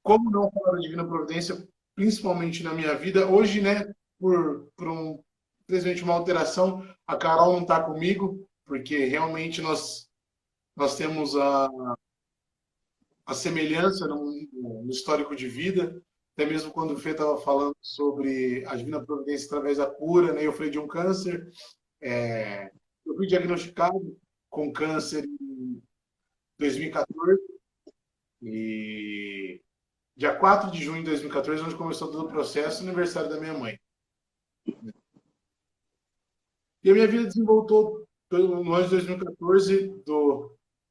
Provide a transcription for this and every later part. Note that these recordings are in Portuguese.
como não falar da Divina Providência, principalmente na minha vida? Hoje, né, infelizmente, uma alteração, a Carol não está comigo, porque realmente nós temos a semelhança no histórico de vida, até mesmo quando o Fê estava falando sobre a Divina Providência através da cura, né, eu falei de um câncer, eu fui diagnosticado com câncer em 2014, e dia 4 de junho de 2014, onde começou todo o processo, aniversário da minha mãe. E a minha vida desenvoltou no ano de 2014,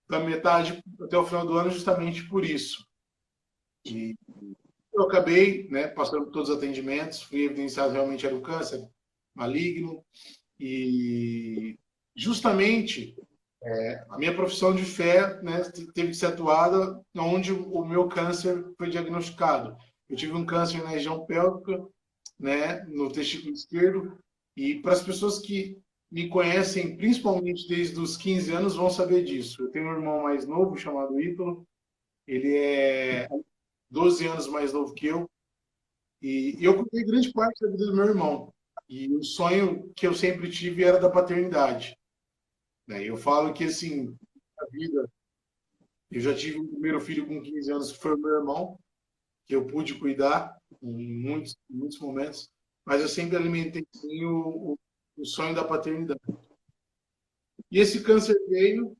da metade até o final do ano, justamente por isso. E eu acabei, né, passando por todos os atendimentos, fui evidenciado realmente era o câncer maligno, e justamente a minha profissão de fé, né, teve que ser atuada onde o meu câncer foi diagnosticado. Eu tive um câncer na região pélvica, né, no testículo esquerdo, e para as pessoas que me conhecem, principalmente desde os 15 anos, vão saber disso. Eu tenho um irmão mais novo, chamado Ítalo, ele é 12 anos mais novo que eu, e eu cuidei grande parte da vida do meu irmão. E o sonho que eu sempre tive era da paternidade, né? Eu falo que, assim, a vida, eu já tive um primeiro filho com 15 anos, que foi o meu irmão, que eu pude cuidar em muitos momentos, mas eu sempre alimentei sim, o sonho da paternidade. E esse câncer veio,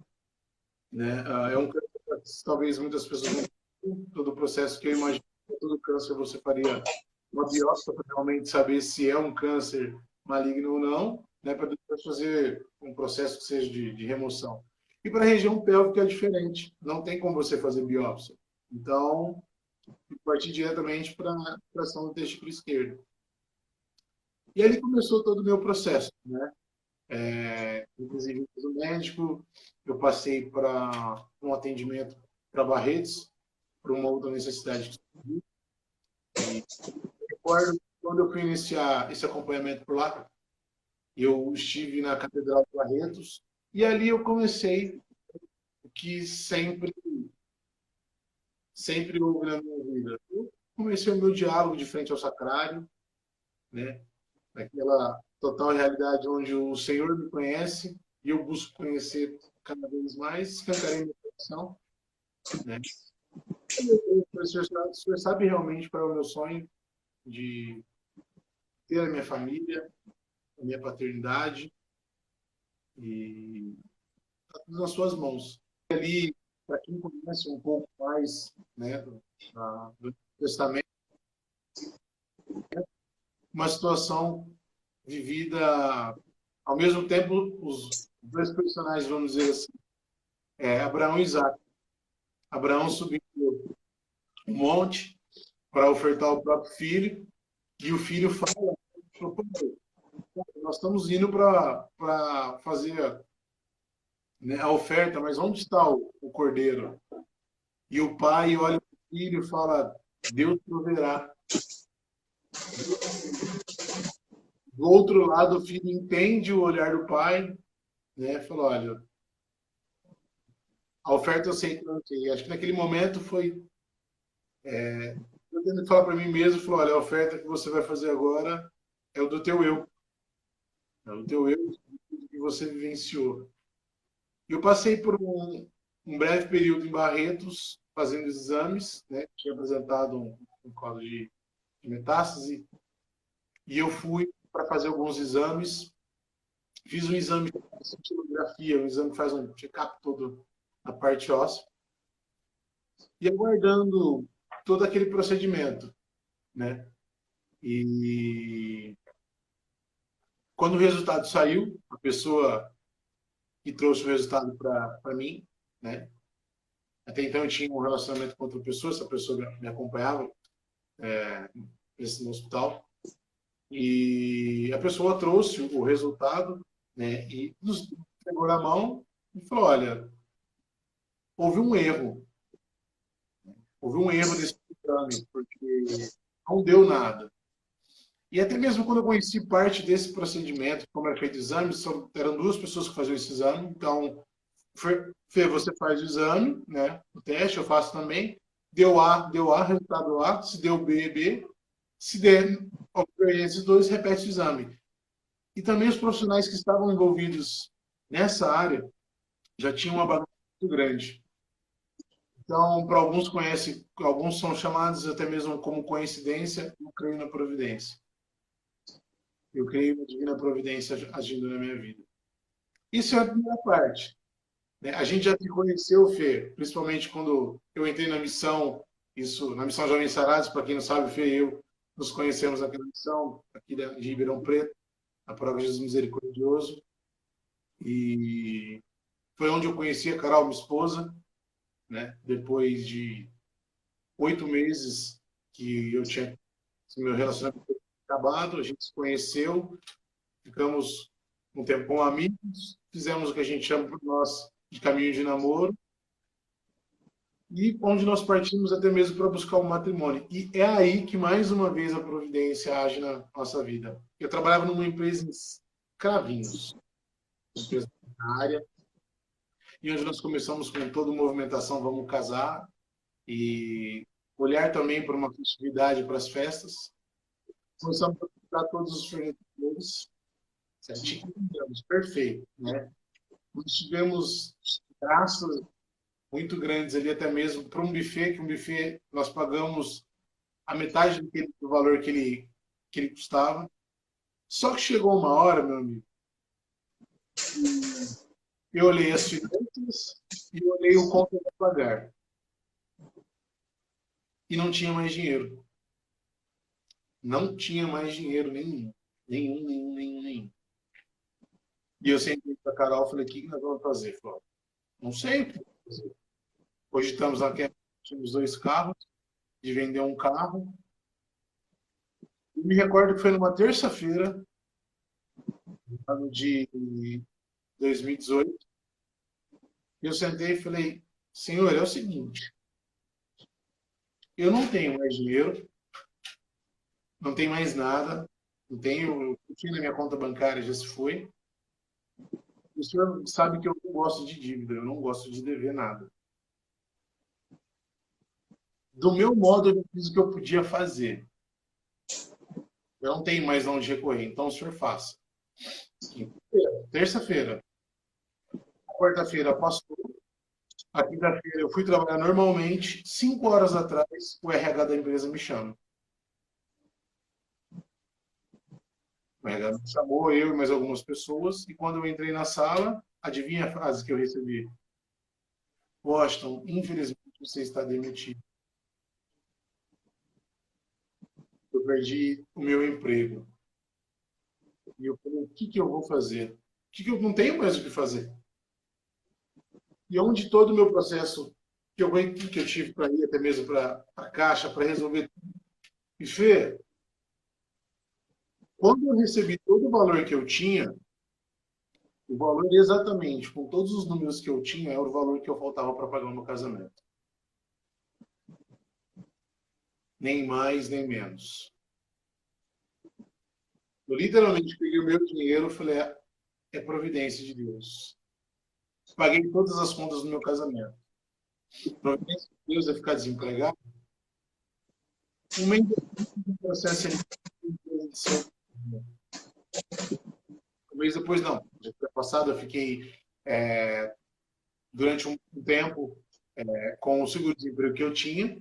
né? É um câncer que talvez muitas pessoas não tenham, todo o processo que eu imagino que todo câncer você faria uma biópsia para realmente saber se é um câncer maligno ou não, né? Para depois fazer um processo que seja de remoção. E para a região pélvica é diferente, não tem como você fazer biópsia. Então, partir diretamente para a ação do testículo esquerdo. E ali começou todo o meu processo, né? Inclusive, eu fiz o médico, eu passei para um atendimento para Barretos, por uma outra necessidade que surgiu. E recordo quando eu fui iniciar esse acompanhamento por lá, eu estive na Catedral de Barretos, e ali eu comecei o que sempre houve na minha vida. Eu comecei o meu diálogo de frente ao sacrário, né? Naquela total realidade onde o Senhor me conhece e eu busco conhecer cada vez mais, escancarei meu coração, né? O senhor sabe realmente qual é o meu sonho de ter a minha família, a minha paternidade, e está tudo nas suas mãos. E ali, para quem conhece um pouco mais, né, do Testamento, uma situação vivida ao mesmo tempo, os dois personagens, vamos dizer assim, Abraão e Isaac. Abraão subiu um monte para ofertar o próprio filho, e o filho fala, nós estamos indo para fazer, né, a oferta, mas onde está o cordeiro? E o pai olha para o filho e fala, Deus proverá. Do outro lado, o filho entende o olhar do pai, né? Falou, olha, a oferta eu sei que não tem. Acho que naquele momento foi eu tendo que falar para mim mesmo, falou, olha, a oferta que você vai fazer agora é o do teu eu. É o teu eu que você vivenciou. Eu passei por um breve período em Barretos, fazendo exames, né? Tinha apresentado um quadro de metástase, e eu fui para fazer alguns exames. Fiz um exame de cintilografia, um exame que faz um check-up todo na parte óssea, e aguardando todo aquele procedimento, né? E quando o resultado saiu, a pessoa que trouxe o resultado para mim, né? Até então eu tinha um relacionamento com outra pessoa, essa pessoa me acompanhava no hospital, e a pessoa trouxe o resultado, né? E nos pegou na mão e falou, olha, houve um erro, nesse exame, porque não deu nada. E até mesmo quando eu conheci parte desse procedimento, como era feito o exame, eram duas pessoas que faziam esse exame. Então, Fê, você faz o exame, né? O teste, eu faço também. Deu A, resultado A. Se deu B, B. Se der esses dois, repete o exame. E também os profissionais que estavam envolvidos nessa área já tinham uma bagagem muito grande. Então, para alguns conhecem, alguns são chamados até mesmo como coincidência, eu creio na providência. Eu creio na divina providência agindo na minha vida. Isso é a primeira parte. A gente já se conheceu, Fê, principalmente quando eu entrei na missão, isso, na missão Jovem Sarados, para quem não sabe, Fê e eu nos conhecemos aqui na missão, aqui de Ribeirão Preto, na Paróquia Jesus Misericordioso. E foi onde eu conheci a Carol, minha esposa, né? Depois de 8 meses que eu tinha meu relacionamento acabado, a gente se conheceu, ficamos um tempão amigos, fizemos o que a gente chama por nós de caminho de namoro, e onde nós partimos até mesmo para buscar um matrimônio. E é aí que, mais uma vez, a providência age na nossa vida. Eu trabalhava numa empresa em Cravinhos, empresa na área, e onde nós começamos com toda a movimentação, vamos casar, e olhar também para uma festividade, para as festas. Começamos a comprar todos os fornecedores, certinho, perfeito, né? Nós tivemos gastos muito grandes ali, até mesmo para um buffet, que um buffet nós pagamos a metade do valor que ele custava. Só que chegou uma hora, meu amigo, eu olhei as finanças e olhei o conta para pagar. E não tinha mais dinheiro. Não tinha mais dinheiro nenhum. Nenhum. E eu sentei com a Carol e falei, o que nós vamos fazer? Falei, não sei o que fazer. Hoje estamos aqui, tínhamos 2 carros, de vender um carro. Eu me recordo que foi numa terça-feira, no ano de 2018, e eu sentei e falei, Senhor, é o seguinte, eu não tenho mais dinheiro, não tenho mais nada, não tenho, o que tinha na minha conta bancária já se foi. O senhor sabe que eu não gosto de dívida, eu não gosto de dever nada. Do meu modo, eu fiz o que eu podia fazer. Eu não tenho mais onde recorrer, então o senhor faça. Terça-feira. Quarta-feira passou. A quinta-feira eu fui trabalhar normalmente. 5 horas atrás, o RH da empresa me chama. O RH me chamou, eu e mais algumas pessoas, e quando eu entrei na sala, adivinha a frase que eu recebi? Washington, infelizmente você está demitido. Eu perdi o meu emprego. E eu falei, o que eu vou fazer? O que eu não tenho mais o que fazer? E onde todo o meu processo que eu tive para ir até mesmo para a Caixa, para resolver tudo. E Fê, quando eu recebi todo o valor que eu tinha, o valor exatamente, com todos os números que eu tinha, era o valor que eu faltava para pagar o meu casamento. Nem mais, nem menos. Eu literalmente peguei o meu dinheiro e falei, é providência de Deus. Paguei todas as contas do meu casamento. Providência de Deus é ficar desempregado. Um mês do processo um mês depois, não. No passado, eu fiquei durante um tempo com o seguro-desemprego que eu tinha.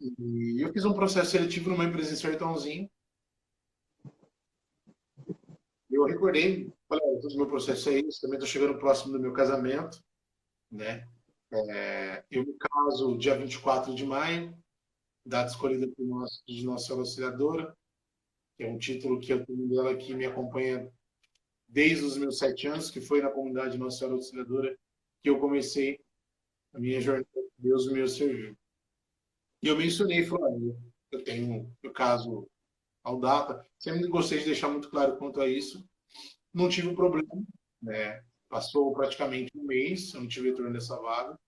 E eu fiz um processo seletivo numa empresa em Sertãozinho. Eu recordei, falei, o meu processo é isso, também estou chegando próximo do meu casamento, né? Eu me caso dia 24 de maio, data escolhida por de Nossa Senhora Auxiliadora, que é um título que eu tenho dela que me acompanha desde os meus 7 anos, que foi na comunidade Nossa Senhora Auxiliadora que eu comecei a minha jornada de Deus, o meu serviço. E eu mencionei, falei, eu tenho, no caso, ao data, sempre gostei de deixar muito claro quanto a isso. Não tive um problema, né? Passou praticamente um mês, eu não tive retorno dessa vaga.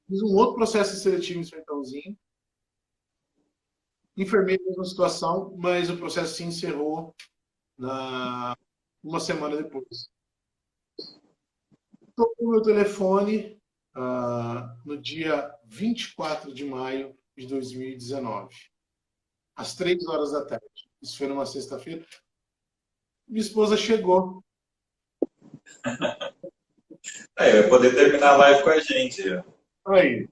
Fiz um outro processo seletivo em Sertãozinho. Enfermei a mesma situação, mas o processo se encerrou uma semana depois. Estou com o meu telefone no dia 24 de maio de 2019, às 3 horas da tarde. Isso foi numa sexta-feira. Minha esposa chegou. Aí, vai poder terminar a live com a gente. Ó. Aí,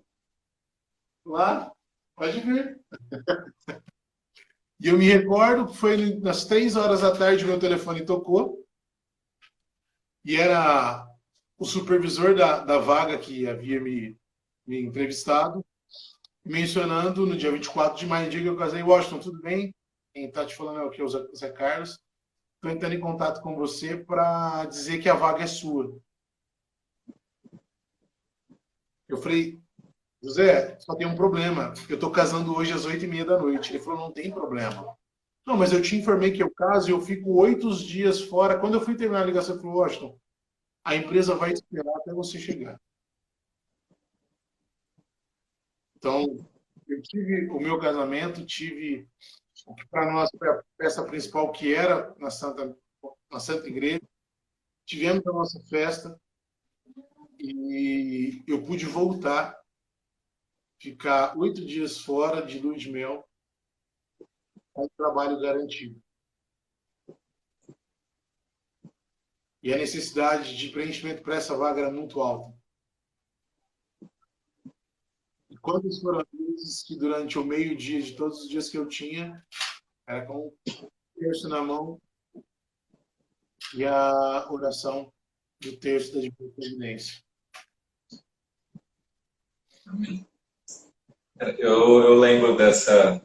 lá, pode ver. E eu me recordo que foi nas 3 horas da tarde meu telefone tocou. E era o supervisor da vaga que havia me entrevistado, mencionando no dia 24 de maio, dia que eu casei. Washington, tudo bem? Quem está te falando é o que? O Zé Carlos. Estou entrando em contato com você para dizer que a vaga é sua. Eu falei, José, só tem um problema. Eu estou casando hoje às 8h30 da noite. Ele falou, não tem problema. Não, mas eu te informei que eu caso e eu fico 8 dias fora. Quando eu fui terminar a ligação, eu falei, Washington, a empresa vai esperar até você chegar. Então, eu tive o meu casamento, tive o que para nós foi a festa principal, que era na Santa Igreja. Tivemos a nossa festa e eu pude voltar, ficar 8 dias fora de lua de mel, com trabalho garantido. E a necessidade de preenchimento para essa vaga era muito alta. E quantas foram as vezes que durante o meio-dia de todos os dias que eu tinha, era com o terço na mão e a oração do terço da Divina Providência. Eu lembro dessa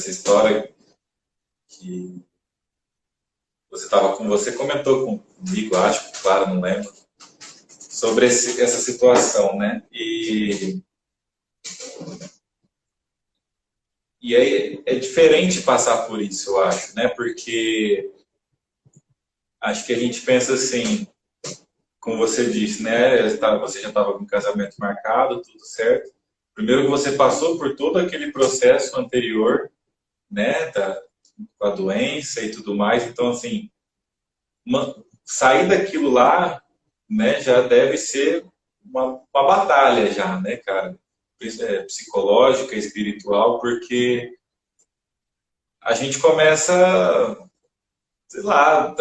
história que você comentou comigo, acho, claro, não lembro, sobre essa situação, né? E aí é diferente passar por isso, eu acho, né? Porque acho que a gente pensa assim, como você disse, né? Você já estava com o casamento marcado, tudo certo. Primeiro que você passou por todo aquele processo anterior, né? Com a doença e tudo mais. Então, assim, sair daquilo lá, né? Já deve ser uma batalha já, né, cara? Psicológica, espiritual, porque a gente começa, sei lá,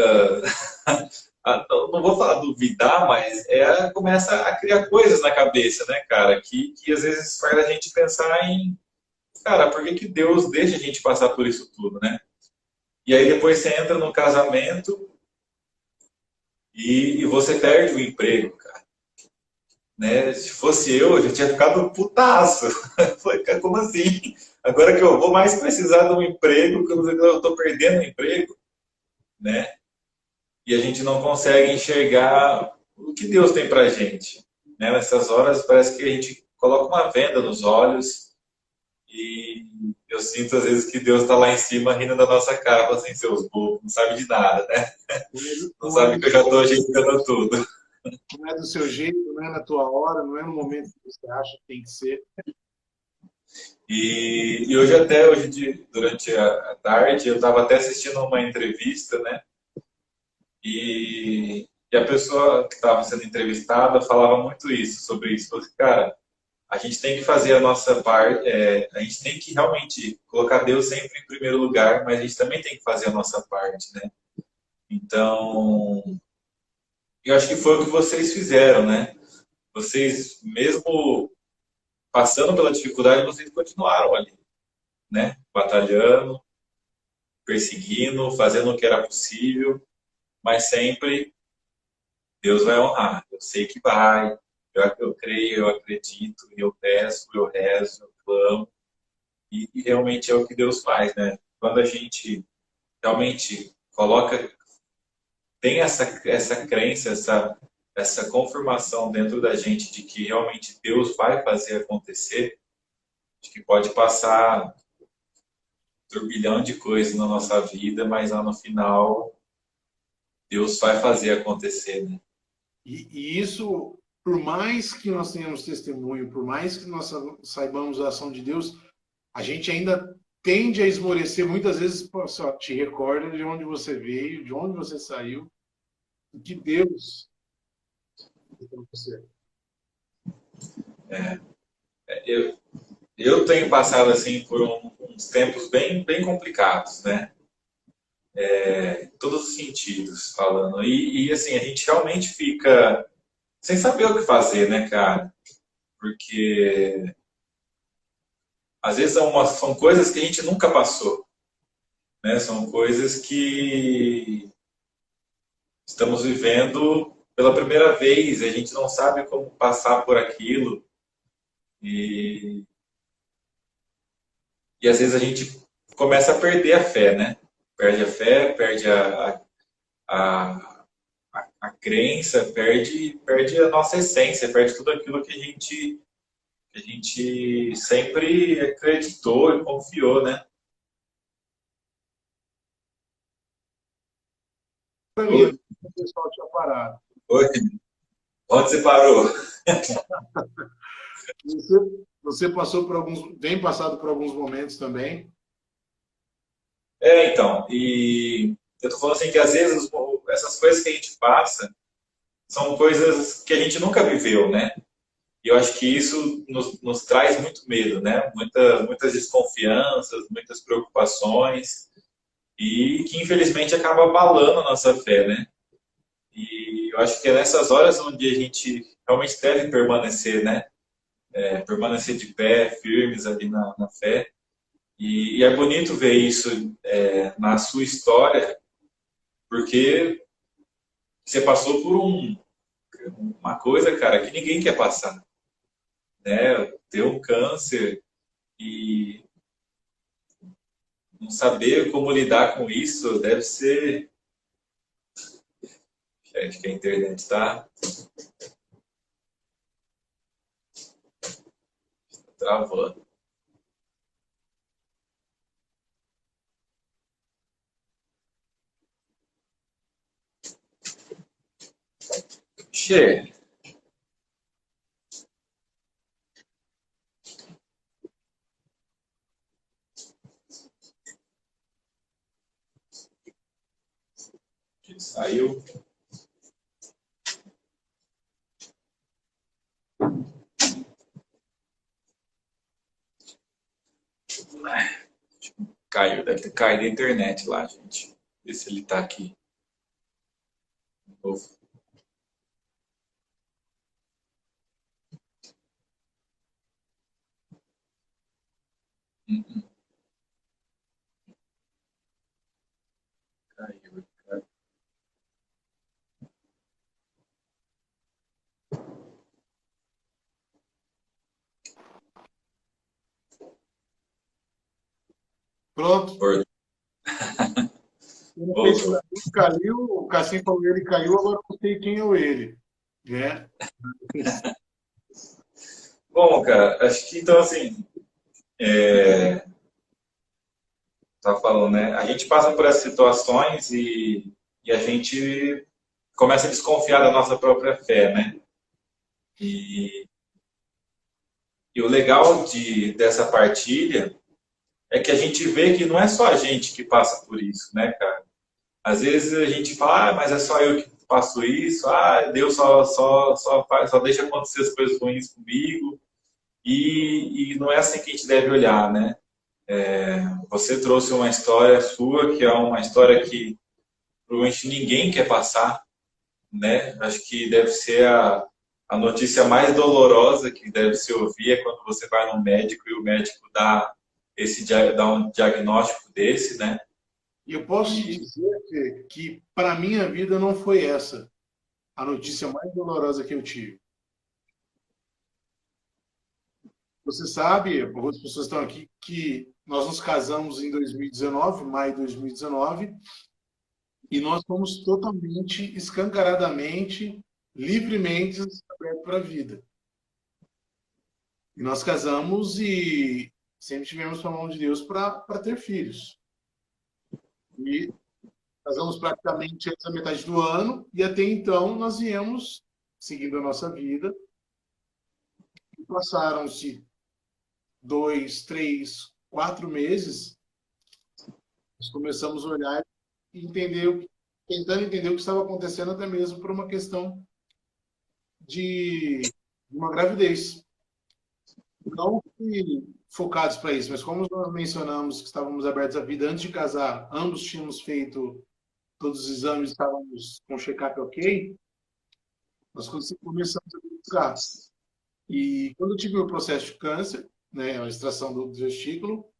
não vou falar duvidar, mas começa a criar coisas na cabeça, né, cara, que às vezes faz a gente pensar em, cara, por que Deus deixa a gente passar por isso tudo, né? E aí depois você entra no casamento e você perde o emprego, cara. Né? Se fosse eu já tinha ficado putaço. Foi, como assim? Agora que eu vou mais precisar de um emprego, que eu estou perdendo o emprego, né? E a gente não consegue enxergar o que Deus tem pra gente. Né? Nessas horas parece que a gente coloca uma venda nos olhos e eu sinto às vezes que Deus está lá em cima rindo da nossa cara, fala assim, seus bobos, não sabe de nada, né? Não sabe que eu já estou ajeitando tudo. Não é do seu jeito, não é na tua hora, não é no momento que você acha que tem que ser. E hoje, durante a tarde, eu estava até assistindo uma entrevista, né? E a pessoa que estava sendo entrevistada falava muito sobre isso. Falou assim, cara, a gente tem que fazer a nossa parte, a gente tem que realmente colocar Deus sempre em primeiro lugar, mas a gente também tem que fazer a nossa parte, né? Então, eu acho que foi o que vocês fizeram, né? Vocês, mesmo passando pela dificuldade, vocês continuaram ali, né? Batalhando, perseguindo, fazendo o que era possível, mas sempre Deus vai honrar. Eu sei que vai, eu creio, eu acredito, eu peço, eu rezo, eu clamo, e realmente é o que Deus faz, né? Quando a gente realmente tem essa crença, essa confirmação dentro da gente de que realmente Deus vai fazer acontecer, de que pode passar turbilhão de coisas na nossa vida, mas lá no final Deus vai fazer acontecer, né? E isso, por mais que nós tenhamos testemunho, por mais que nós saibamos a ação de Deus, a gente ainda tende a esmorecer. Muitas vezes, só te recorda de onde você veio, de onde você saiu, e que Deus Eu, eu tenho passado assim por uns tempos bem complicados, né? Em todos os sentidos, falando. E assim, a gente realmente fica sem saber o que fazer, né, cara? Porque às vezes são coisas que a gente nunca passou, né? São coisas que estamos vivendo pela primeira vez, a gente não sabe como passar por aquilo e, e às vezes a gente começa a perder a fé, né? Perde a fé, perde a, a crença, perde a nossa essência, perde tudo aquilo que a gente sempre acreditou e confiou, né? Para mim, Oi, o pessoal tinha parado. oi, onde você parou? Você passou por alguns, vem passado por alguns momentos também. Então, e eu tô falando assim que às vezes essas coisas que a gente passa são coisas que a gente nunca viveu, né? E eu acho que isso nos traz muito medo, né? Muitas desconfianças, muitas preocupações, e que infelizmente acaba abalando a nossa fé, né? E eu acho que é nessas horas onde a gente realmente deve permanecer, né? Permanecer de pé, firmes ali na fé. E é bonito ver isso na sua história, porque você passou por uma coisa, cara, que ninguém quer passar, né? Ter um câncer e não saber como lidar com isso deve ser. Acho que a internet está travando. Che, saiu. Caiu, deve ter caído a internet lá, gente. Ver se ele está aqui de novo. Caiu, caiu. Pronto. Eu não sei se Voltou. ele caiu, o Cassim falou que ele caiu, agora eu não sei quem é o ele. Né? Bom, cara, acho que então assim, tá falando, né? A gente passa por essas situações e a gente começa a desconfiar da nossa própria fé, né? E, e o legal dessa partilha é que a gente vê que não é só a gente que passa por isso, né, cara? Às vezes a gente fala, mas é só eu que faço isso, Deus só deixa acontecer as coisas ruins comigo, e não é assim que a gente deve olhar, né? Você trouxe uma história sua, que é uma história que provavelmente ninguém quer passar, né? Acho que deve ser a notícia mais dolorosa que deve se ouvir é quando você vai no médico e o médico dá um diagnóstico desse, né? E eu posso te E, dizer que para minha vida não foi essa a notícia mais dolorosa que eu tive. Você sabe, algumas pessoas estão aqui, que nós nos casamos em 2019, maio de 2019, e nós fomos totalmente, escancaradamente, livremente abertos para a vida. E nós casamos e sempre tivemos a mão de Deus para ter filhos. E casamos praticamente antes da metade do ano, e até então nós viemos seguindo a nossa vida. E passaram-se 2, 3, 4 meses, nós começamos a olhar e entender, tentando entender o que estava acontecendo, até mesmo por uma questão de uma gravidez. Não que focados para isso, mas como nós mencionamos que estávamos abertos à vida antes de casar, ambos tínhamos feito todos os exames, estávamos com o check-up ok, nós começamos a buscar. E quando eu tive o processo de câncer, né, a extração do testículo,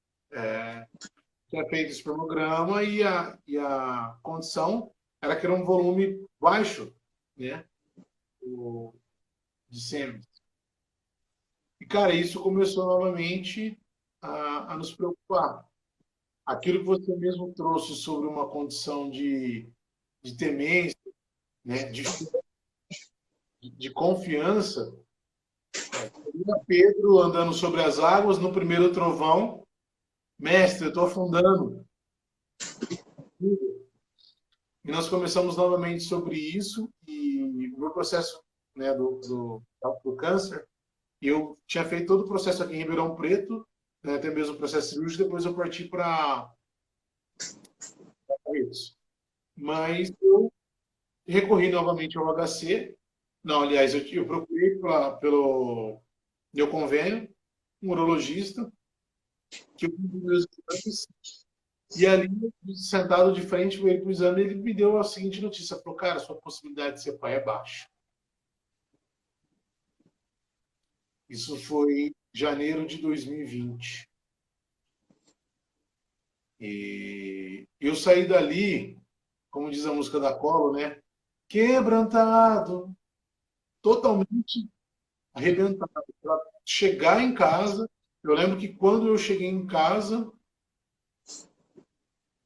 tinha feito espermograma e a condição era que era um volume baixo, né, de sêmen. E, cara, isso começou novamente a nos preocupar. Aquilo que você mesmo trouxe sobre uma condição de temência, né, de confiança, Pedro andando sobre as águas no primeiro trovão, mestre, eu estou afundando. E nós começamos novamente sobre isso e o meu processo, né, do câncer, eu tinha feito todo o processo aqui em Ribeirão Preto, né, até mesmo o processo cirúrgico, depois eu parti para isso. Mas eu recorri novamente ao HC. Não, aliás, eu procurei pelo meu convênio, um urologista, que eu fiz os meus exames, e ali, sentado de frente para o exame, ele me deu a seguinte notícia: falou, cara, sua possibilidade de ser pai é baixa. Isso foi em janeiro de 2020. E eu saí dali, como diz a música da Colo, né? Quebrantado, totalmente arrebentado. Para chegar em casa, eu lembro que quando eu cheguei em casa,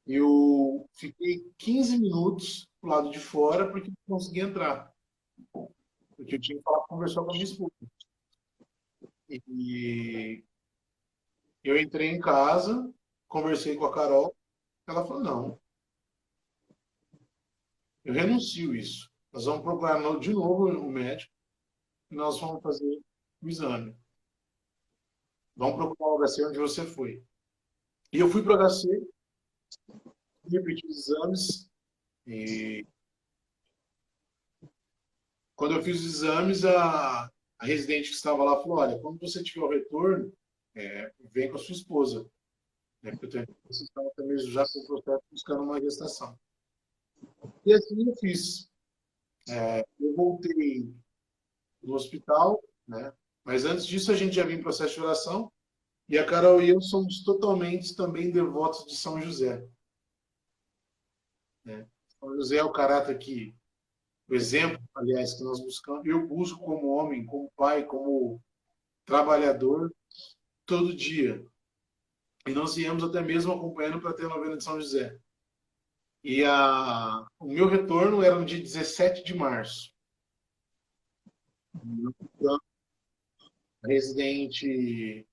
eu fiquei 15 minutos do lado de fora porque não conseguia entrar. Porque eu tinha que falar, conversar com a minha esposa. E eu entrei em casa, conversei com a Carol, ela falou, não, eu renuncio isso. Nós vamos procurar de novo o médico e nós vamos fazer o exame. Vamos procurar o HC onde você foi. E eu fui para o HC, repeti os exames, e quando eu fiz os exames, a residente que estava lá falou, olha, quando você tiver o retorno, vem com a sua esposa. Né? Porque eu tenho que vocês estavam também já com o processo buscando uma gestação. E assim eu fiz. Eu voltei no hospital, né? Mas antes disso a gente já vinha em processo de oração, e a Carol e eu somos totalmente também devotos de São José. Né? São José é o caráter que, o exemplo, aliás, que nós buscamos, eu busco como homem, como pai, como trabalhador, todo dia. E nós viemos até mesmo acompanhando para ter a novena de São José. E o meu retorno era no dia 17 de março. A residente,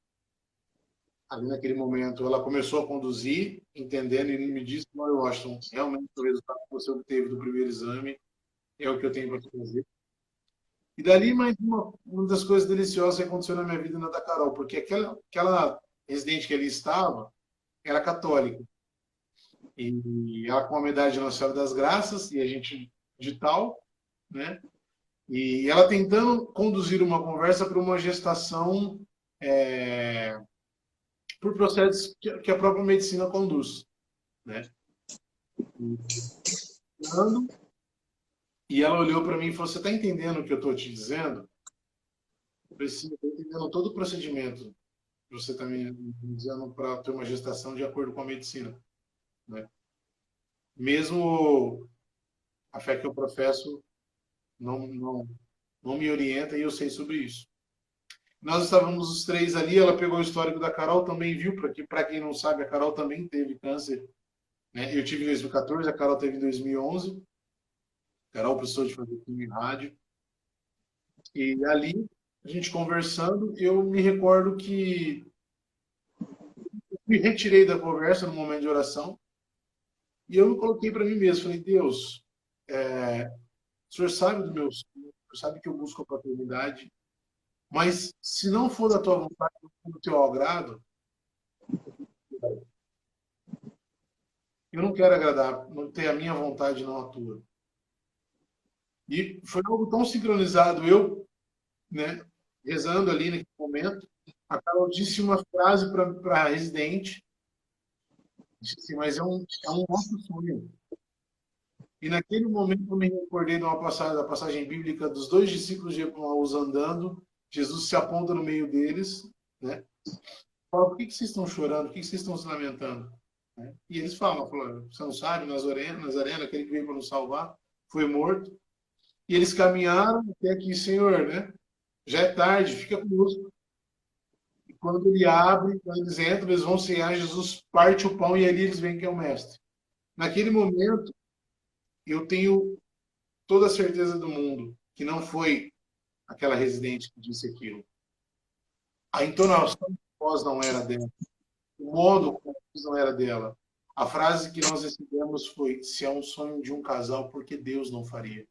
ali naquele momento, ela começou a conduzir, entendendo, e me disse, não, Washington, realmente o resultado que você obteve do primeiro exame é o que eu tenho para te fazer. E dali, mais uma das coisas deliciosas que aconteceu na minha vida na da Carol, porque aquela residente que ali estava era católica. E ela com a medalha de Nossa Senhora das Graças, e a gente de tal, né? E ela tentando conduzir uma conversa para uma gestação por processos que a própria medicina conduz, né? E ela olhou para mim e falou: você está entendendo o que eu estou te dizendo? Eu falei: sim, estou entendendo todo o procedimento que você está me dizendo para ter uma gestação de acordo com a medicina, né? Mesmo a fé que eu professo não me orienta e eu sei sobre isso. Nós estávamos os três ali, ela pegou o histórico da Carol, também viu, para quem não sabe, a Carol também teve câncer. Né? Eu tive em 2014, a Carol teve em 2011. A Carol precisou de fazer quimio em rádio. E ali, a gente conversando, eu me recordo que me retirei da conversa no momento de oração e eu me coloquei para mim mesmo. Falei, Deus, o Senhor sabe do meu sonho, o Senhor sabe que eu busco a paternidade, mas se não for da tua vontade, do teu agrado, eu não quero agradar, não ter a minha vontade, não a tua. E foi algo tão sincronizado. Eu, né, rezando ali naquele momento, a Carol disse uma frase para a residente, disse assim, mas é um nosso sonho. E naquele momento eu me recordei de uma passagem, da passagem bíblica dos dois discípulos de Emaús andando, Jesus se aponta no meio deles, né? Fala, por que vocês estão chorando? Por que vocês estão se lamentando? Né? E eles falam, você não sabe, Nazareno, aquele que veio para nos salvar, foi morto. E eles caminharam até aqui, Senhor, né? Já é tarde, fica conosco. E quando ele abre, quando eles entram, eles vão ceiar, Jesus parte o pão e ali eles veem que é o mestre. Naquele momento, eu tenho toda a certeza do mundo que não foi aquela residente que disse aquilo. A entonação de voz não era dela. O modo como diz não era dela. A frase que nós recebemos foi: se é um sonho de um casal, por que Deus não faria?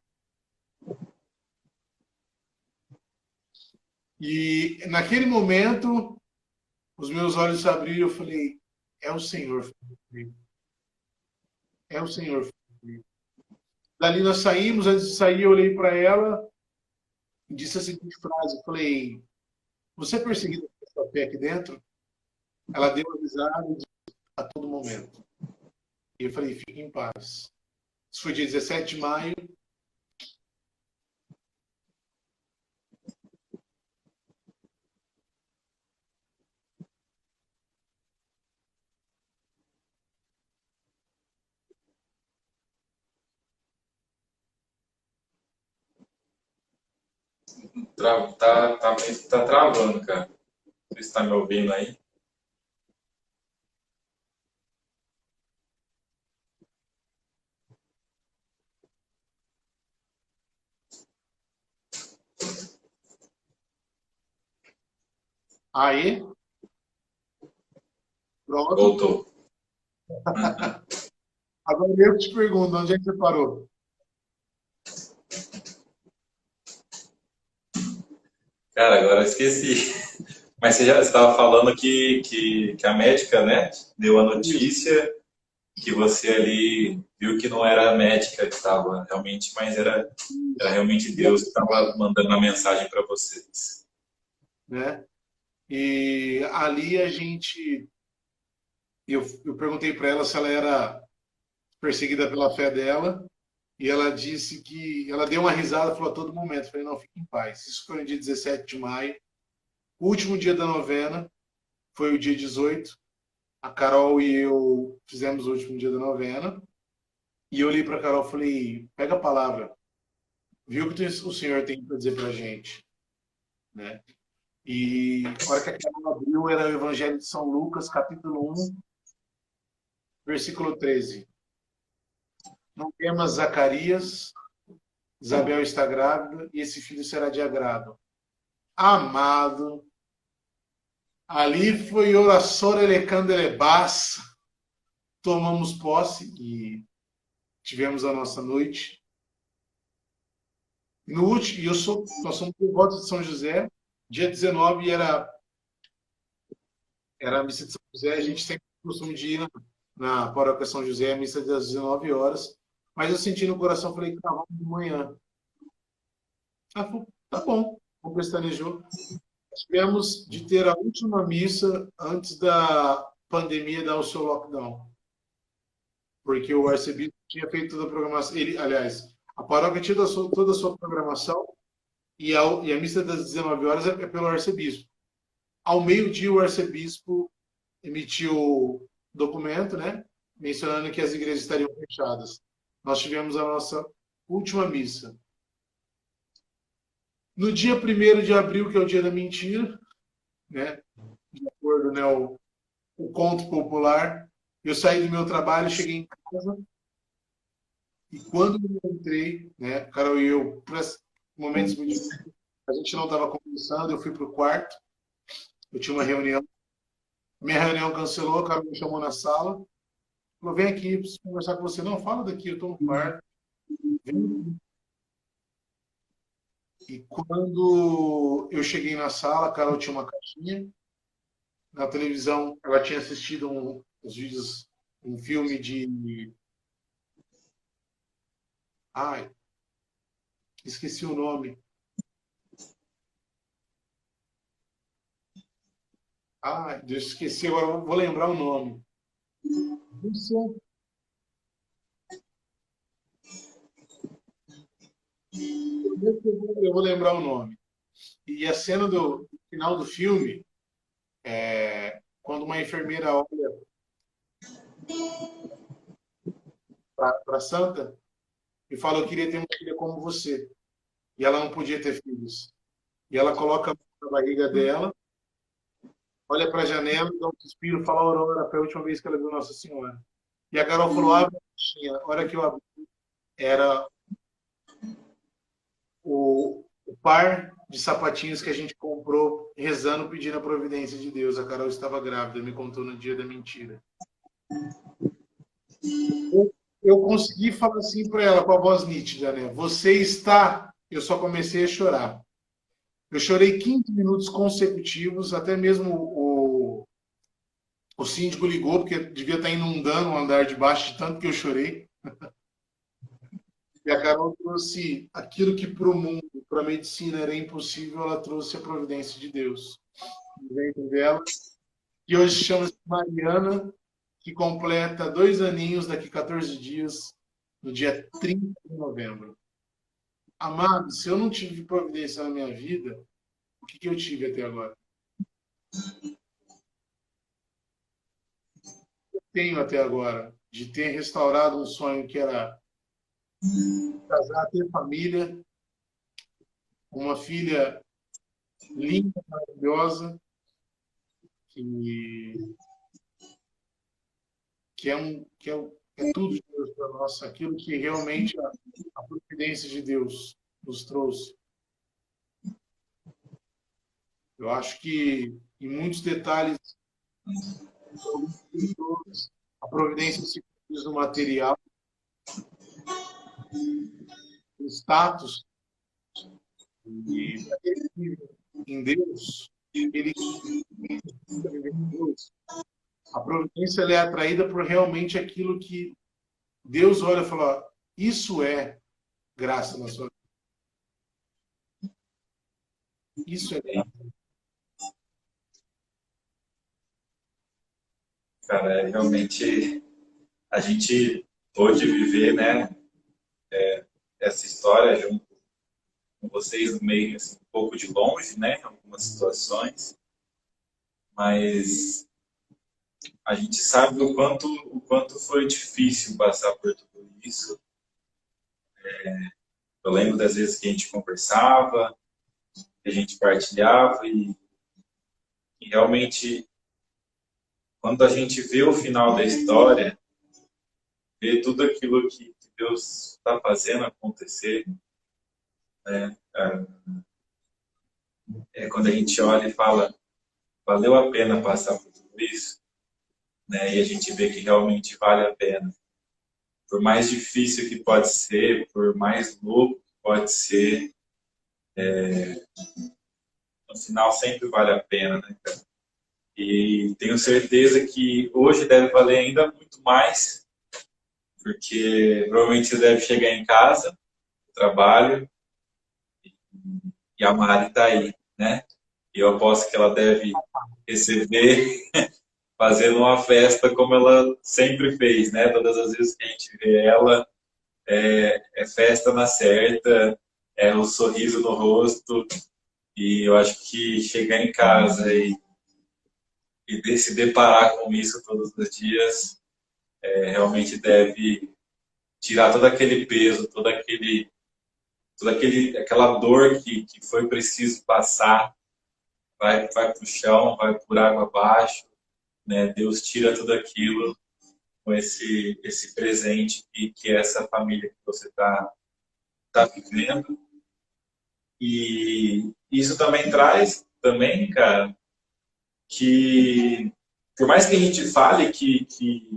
E naquele momento, os meus olhos se abriram e eu falei: é o Senhor falando comigo. É o Senhor falando comigo. Dali nós saímos, antes de sair, eu olhei para ela e disse a seguinte frase: falei, você é perseguida por sua fé aqui dentro? Ela deu uma risada e disse, a todo momento. E eu falei: fique em paz. Isso foi dia 17 de maio. Tá travando, cara. Você está me ouvindo aí? Aí, pronto. Voltou. Agora eu te pergunto, onde é que você parou? Cara, agora eu esqueci. Mas você já estava falando que a médica, né, deu a Isso, notícia que você ali viu que não era a médica que estava realmente, mas era isso. realmente Deus que estava mandando uma mensagem para vocês. Né? E ali eu perguntei para ela se ela era perseguida pela fé dela, e ela disse que ela deu uma risada, falou a todo momento, eu falei, não, fique em paz. Isso foi no dia 17 de maio, o último dia da novena, foi o dia 18. A Carol e eu fizemos o último dia da novena, e eu olhei para a Carol e falei, pega a palavra, viu o que o Senhor tem para dizer para a gente, né? E a hora que a Carol abriu era o Evangelho de São Lucas, capítulo 1, versículo 13. Não temas, Zacarias, Isabel está grávida e esse filho será de agrado. Amado, ali foi oração elecandelebás, tomamos posse e tivemos a nossa noite. No último, nós somos por volta de São José, dia 19 era a missa de São José, a gente sempre costuma de ir na paróquia São José, a missa das 19 horas, mas eu senti no coração, falei, tá, vamos de manhã. Ela falou, tá bom, vamos pestanejou. Tivemos de ter a última missa antes da pandemia dar o seu lockdown, porque o arcebispo tinha feito toda a programação, ele, aliás, a paróquia tinha toda a sua programação e a missa das 19 horas é pelo arcebispo. Ao meio-dia, o arcebispo emitiu documento, né, mencionando que as igrejas estariam fechadas. Nós tivemos a nossa última missa. No dia 1º de abril, que é o dia da mentira, né, de acordo, né, o conto popular, eu saí do meu trabalho, cheguei em casa, e quando eu entrei, né, Carol e eu, por momentos muito difíceis, a gente não estava conversando, eu fui para o quarto, eu tinha uma reunião, minha reunião cancelou, a Carol me chamou na sala, falou, vem aqui, preciso conversar com você. Não, fala daqui, eu estou no quarto. Vem. E quando eu cheguei na sala, a Carol tinha uma caixinha, na televisão ela tinha assistido uns vídeos, um filme de... Ai, Esqueci o nome. Ah, eu esqueci, agora eu vou lembrar o nome. Isso. Eu vou lembrar o nome. E a cena do final do filme, quando uma enfermeira olha para Santa e fala: eu queria ter uma filha como você. E ela não podia ter filhos. E ela coloca a mão na barriga dela, olha para a janela, dá um suspiro, fala: Aurora, foi a última vez que ela viu Nossa Senhora. E a Carol falou: abre a caixinha. A hora que eu abri, era o par de sapatinhos que a gente comprou rezando, pedindo a providência de Deus. A Carol estava grávida, me contou no dia da mentira. Eu consegui falar assim para ela, com a voz nítida, né? Você está... Eu só comecei a chorar. Eu chorei 15 minutos consecutivos, até mesmo o síndico ligou, porque devia estar inundando o andar de baixo de tanto que eu chorei. E a Carol trouxe aquilo que para o mundo, para a medicina era impossível, ela trouxe a providência de Deus. O jeito dela, que hoje chama-se Mariana, que completa 2 aninhos daqui a 14 dias, no dia 30 de novembro. Amado, se eu não tive providência na minha vida, o que eu tive até agora? Eu tenho até agora de ter restaurado um sonho que era casar, ter família, uma filha linda, maravilhosa, que, que é tudo de Deus para nós, aquilo que realmente a providência de Deus nos trouxe. Eu acho que em muitos detalhes a providência se faz no material, no status, e aquele que vive em Deus, ele vive em Deus. A providência ela é atraída por realmente aquilo que Deus olha e fala: isso é graça na sua vida. Isso é graça. Cara, realmente a gente pôde viver, né, essa história junto com vocês, meio assim, um pouco de longe, né, em algumas situações, mas a gente sabe o quanto foi difícil passar por tudo isso. Eu lembro das vezes que a gente conversava, que a gente partilhava e realmente quando a gente vê o final da história, vê tudo aquilo que Deus está fazendo acontecer, né? É quando a gente olha e fala, valeu a pena passar por tudo isso, né? E a gente vê que realmente vale a pena. Por mais difícil que pode ser, por mais louco que pode ser, no final sempre vale a pena, né, cara? E tenho certeza que hoje deve valer ainda muito mais, porque provavelmente você deve chegar em casa, do trabalho, e a Mari está aí, né? E eu aposto que ela deve receber fazendo uma festa como ela sempre fez, né? Todas as vezes que a gente vê ela, é festa na certa, é o sorriso no rosto. E eu acho que chegar em casa e se deparar com isso todos os dias, realmente deve tirar todo aquele peso, aquela dor que foi preciso passar, vai para o chão, vai por água abaixo, né? Deus tira tudo aquilo com esse presente que é essa família que você tá vivendo. E isso também traz, também, cara, que por mais que a gente fale que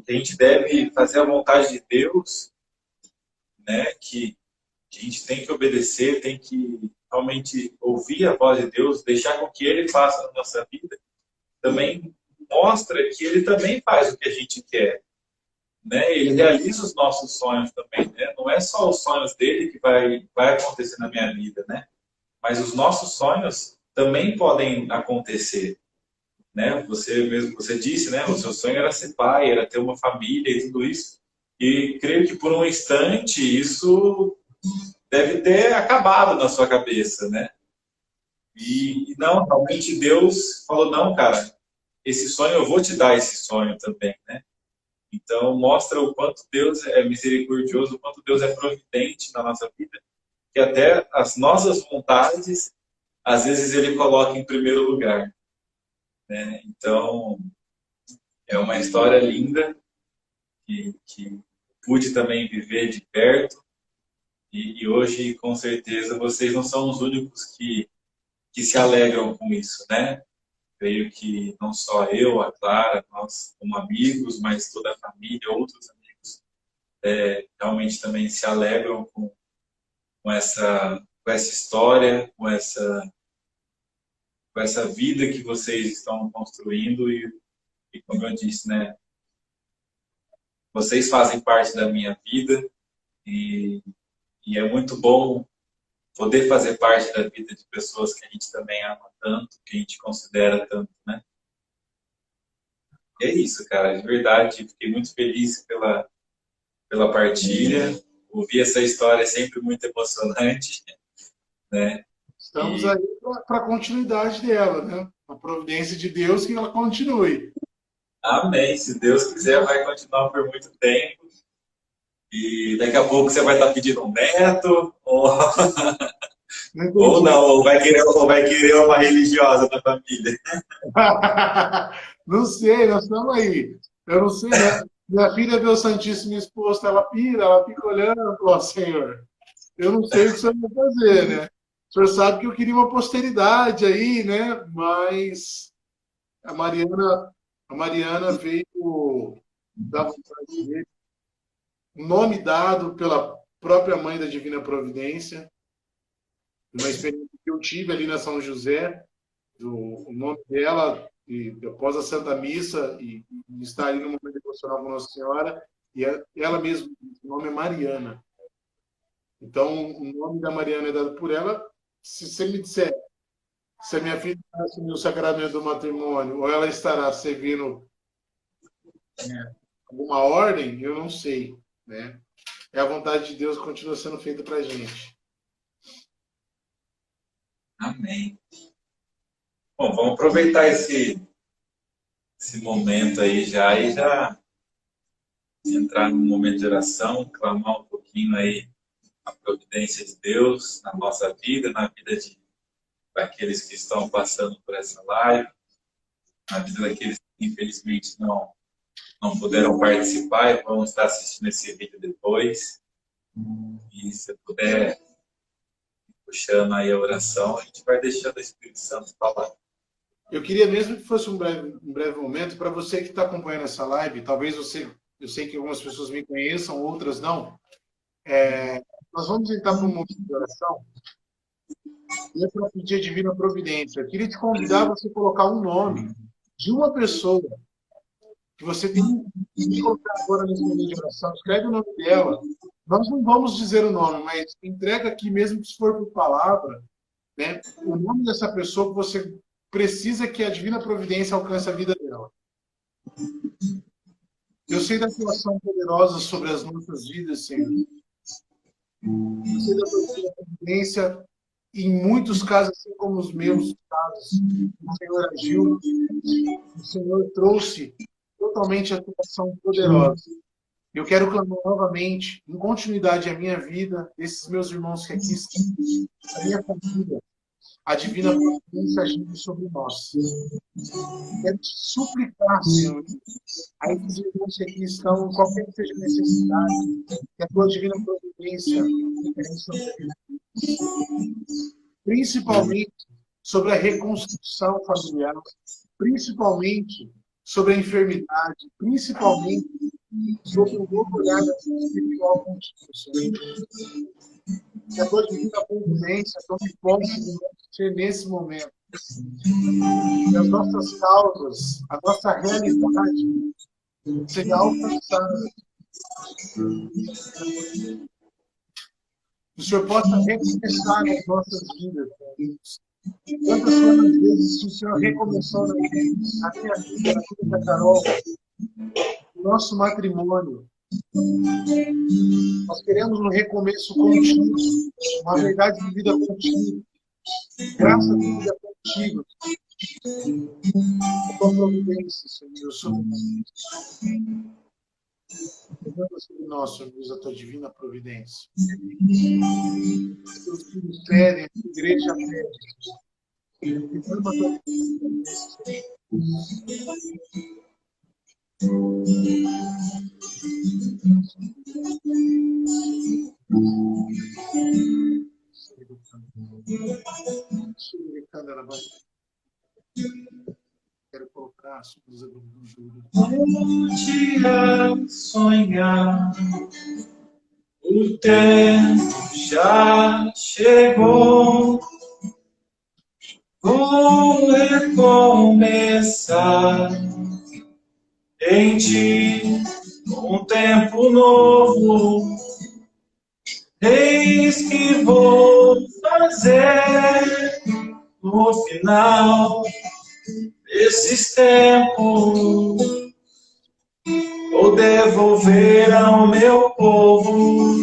a gente deve fazer a vontade de Deus, né, que a gente tem que obedecer, tem que realmente ouvir a voz de Deus, deixar com que Ele faça na nossa vida, também mostra que Ele também faz o que a gente quer, né? Ele realiza os nossos sonhos também, né? Não é só os sonhos dele que vai acontecer na minha vida, né? Mas os nossos sonhos também podem acontecer, né? Você mesmo, você disse, né? O seu sonho era ser pai, era ter uma família e tudo isso. E creio que por um instante isso deve ter acabado na sua cabeça, né? E não, realmente Deus falou, não, cara, esse sonho eu vou te dar esse sonho também, né? Então mostra o quanto Deus é misericordioso, o quanto Deus é providente na nossa vida, que até as nossas vontades, às vezes ele coloca em primeiro lugar, né? Então é uma história linda que pude também viver de perto e hoje com certeza vocês não são os únicos que se alegram com isso, né? Creio que não só eu, a Clara, nós como amigos, mas toda a família, outros amigos, realmente também se alegram com essa história, com essa vida que vocês estão construindo e como eu disse, né? Vocês fazem parte da minha vida e é muito bom poder fazer parte da vida de pessoas que a gente também ama tanto, que a gente considera tanto, né? E é isso, cara, de verdade, fiquei muito feliz pela partilha. Ouvir essa história é sempre muito emocionante, né? Estamos aí para a continuidade dela, né? A providência de Deus que ela continue. Amém. Se Deus quiser, vai continuar por muito tempo. E daqui a pouco você vai estar pedindo um neto, ou não, ou vai querer uma religiosa na família. Não sei, nós estamos aí. Eu não sei, né? Minha filha vê o Santíssimo exposto, ela pira, ela fica olhando, ó Senhor, eu não sei o que o Senhor vai fazer, né? O Senhor sabe que eu queria uma posteridade aí, né? Mas a Mariana veio da vontade dele, o nome dado pela própria mãe da Divina Providência, uma experiência que eu tive ali na São José, o nome dela, e após a Santa Missa, e estar ali no momento devocional com Nossa Senhora, e ela mesma, o nome é Mariana. Então, o nome da Mariana é dado por ela. Se você me disser se a minha filha vai assumir o sacramento do matrimônio, ou ela estará servindo alguma ordem, eu não sei, né? É a vontade de Deus que continua sendo feita para a gente. Amém. Bom, vamos aproveitar esse momento aí já e já entrar no momento de oração, clamar um pouquinho aí a providência de Deus na nossa vida, na vida daqueles que estão passando por essa live, na vida daqueles que infelizmente não puderam participar e vão estar assistindo esse vídeo depois. E se puder puxando aí a oração, a gente vai deixando o Espírito Santo falar. Eu queria mesmo que fosse um breve momento para você que está acompanhando essa live, talvez eu sei que algumas pessoas me conheçam, outras não. Nós vamos entrar para um momento de oração e é para pedir a Divina Providência. Eu queria te convidar a você colocar um nome de uma pessoa que você tem que colocar agora nesse momento de oração. Escreve o nome dela. Nós não vamos dizer o nome, mas entrega aqui, mesmo que for por palavra, né, o nome dessa pessoa que você precisa que a Divina Providência alcance a vida dela. Eu sei da tua ação poderosa sobre as nossas vidas, Senhor. Eu sei da tua providência, em muitos casos, assim como os meus casos, o Senhor agiu, o Senhor trouxe totalmente a tua ação poderosa. Eu quero clamar novamente, em continuidade, a minha vida, desses meus irmãos que aqui estão, a minha família, a Divina Providência agindo sobre nós. Quero te suplicar, Senhor, a esses irmãos que aqui estão, qualquer que seja a necessidade, que a tua Divina Providência intervenha sobre eles. Principalmente sobre a reconstrução familiar, principalmente sobre a enfermidade, principalmente sobre o novo olhar da vida espiritual contigo, Senhor. Que a tua Divina Providência tome posse de nós nesse momento. Que as nossas causas, a nossa realidade seja alcançada Que o Senhor possa recomeçar nas nossas vidas. Quantas quantas vezes o Senhor recomeçou na minha vida, na vida da Carol, o nosso matrimônio. Nós queremos um recomeço contínuo, uma verdade de vida contínua, graça de vida contínua. A tua providência, Senhor, sobre nós, Senhor Deus, a tua divina providência. Os teus filhos pedem, a tua igreja pede. Derrama a tua providência. Quero colocar sobre os alunos do Onde a sonhar, o tempo já chegou. Vou recomeçar em ti um tempo novo. Eis que vou fazer no final desses tempos. Vou devolver ao meu povo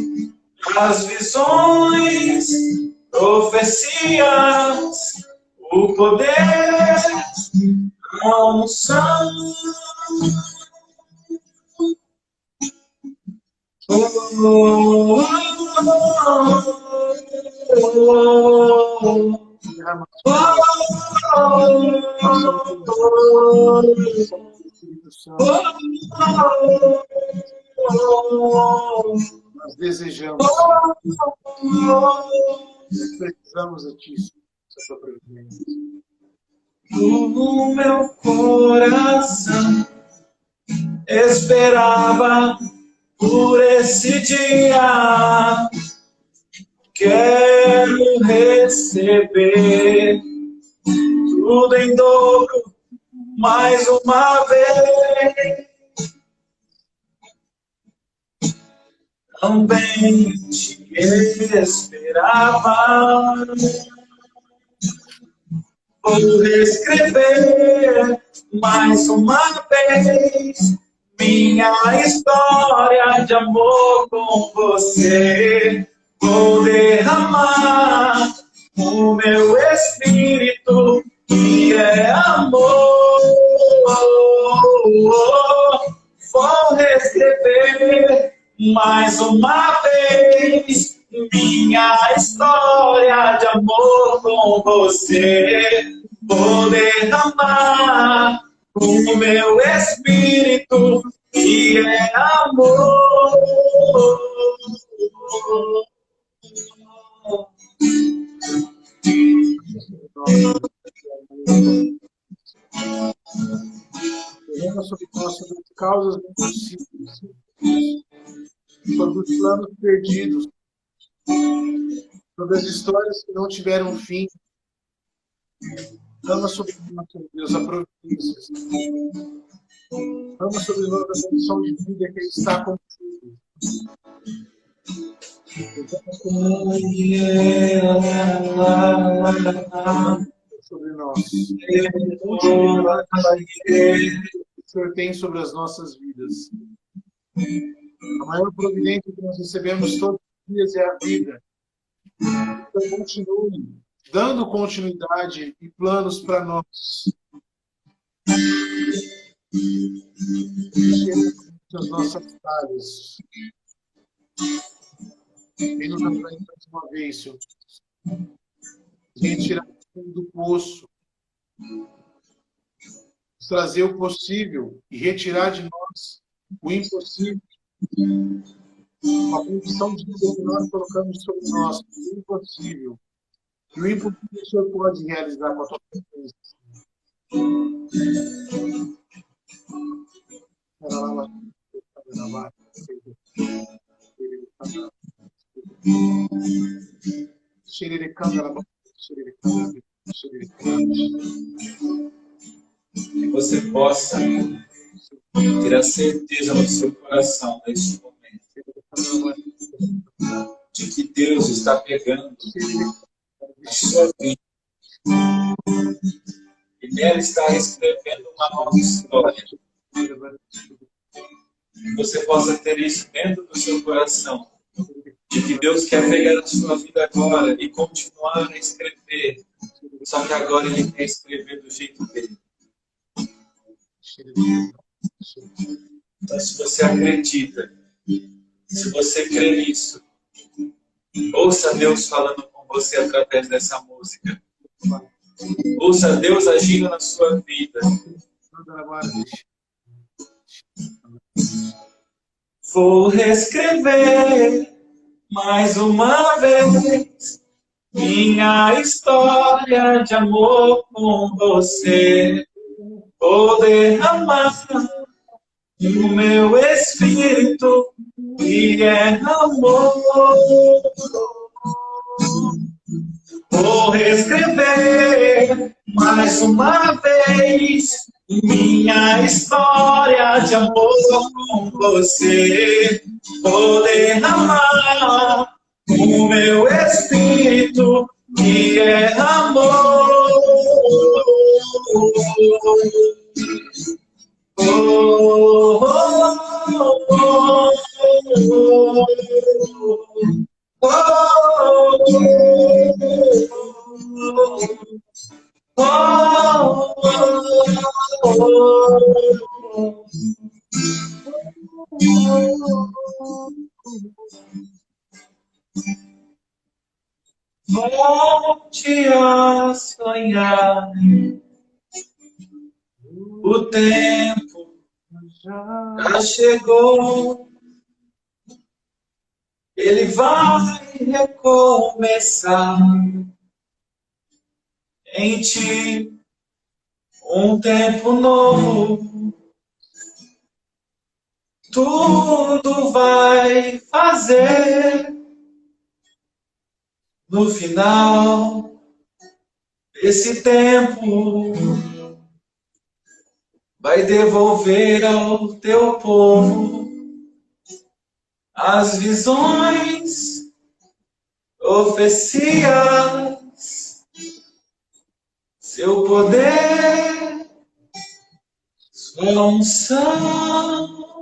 as visões, profecias, o poder, a unção. Nós desejamos, precisamos de ti, essa providência. O meu coração esperava por esse dia. Quero receber tudo em dobro mais uma vez. Também te esperava. Vou reescrever mais uma vez minha história de amor com você. Vou derramar o meu espírito, que é amor. Vou reescrever mais uma vez minha história de amor com você. Vou derramar o meu espírito, que é amor. Derrama sobre nós, sobre as causas impossíveis, sobre os planos perdidos, sobre as histórias que não tiveram fim. Derrama sobre nós, Deus, a providência. Derrama sobre nós a condição de vida que está contigo. Sobre nós. O Senhor tem sobre as nossas vidas. A maior providência que nós recebemos todos os dias é a vida. Então continue dando continuidade e planos para nós. As nossas falhas. Vem nos ajudar mais uma vez, Senhor. Vem tirar o fundo do poço. Trazer o possível e retirar de nós o impossível. Uma condição de vida que nós colocamos sobre nós, o impossível. E o impossível o Senhor pode realizar com a tua presença. Que você possa ter a certeza no seu coração, neste momento, de que Deus está pegando a sua vida e nela está escrevendo uma nova história. Que você possa ter isso dentro do seu coração, de que Deus quer pegar a sua vida agora e continuar a escrever, só que agora Ele quer escrever do jeito dele. Então, se você acredita, se você crê nisso, ouça Deus falando com você através dessa música. Ouça Deus agindo na sua vida. Vou reescrever mais uma vez minha história de amor com você. Vou derramar o meu espírito que é amor. Vou reescrever mais uma vez minha história de amor com você. Vou derramar o meu espírito que é amor. Oh, oh, oh, volte a sonhar. O tempo já chegou. Ele vai recomeçar em ti um tempo novo. Tudo vai fazer no final desse tempo. Vai devolver ao teu povo as visões, profecias, seu poder, sua unção.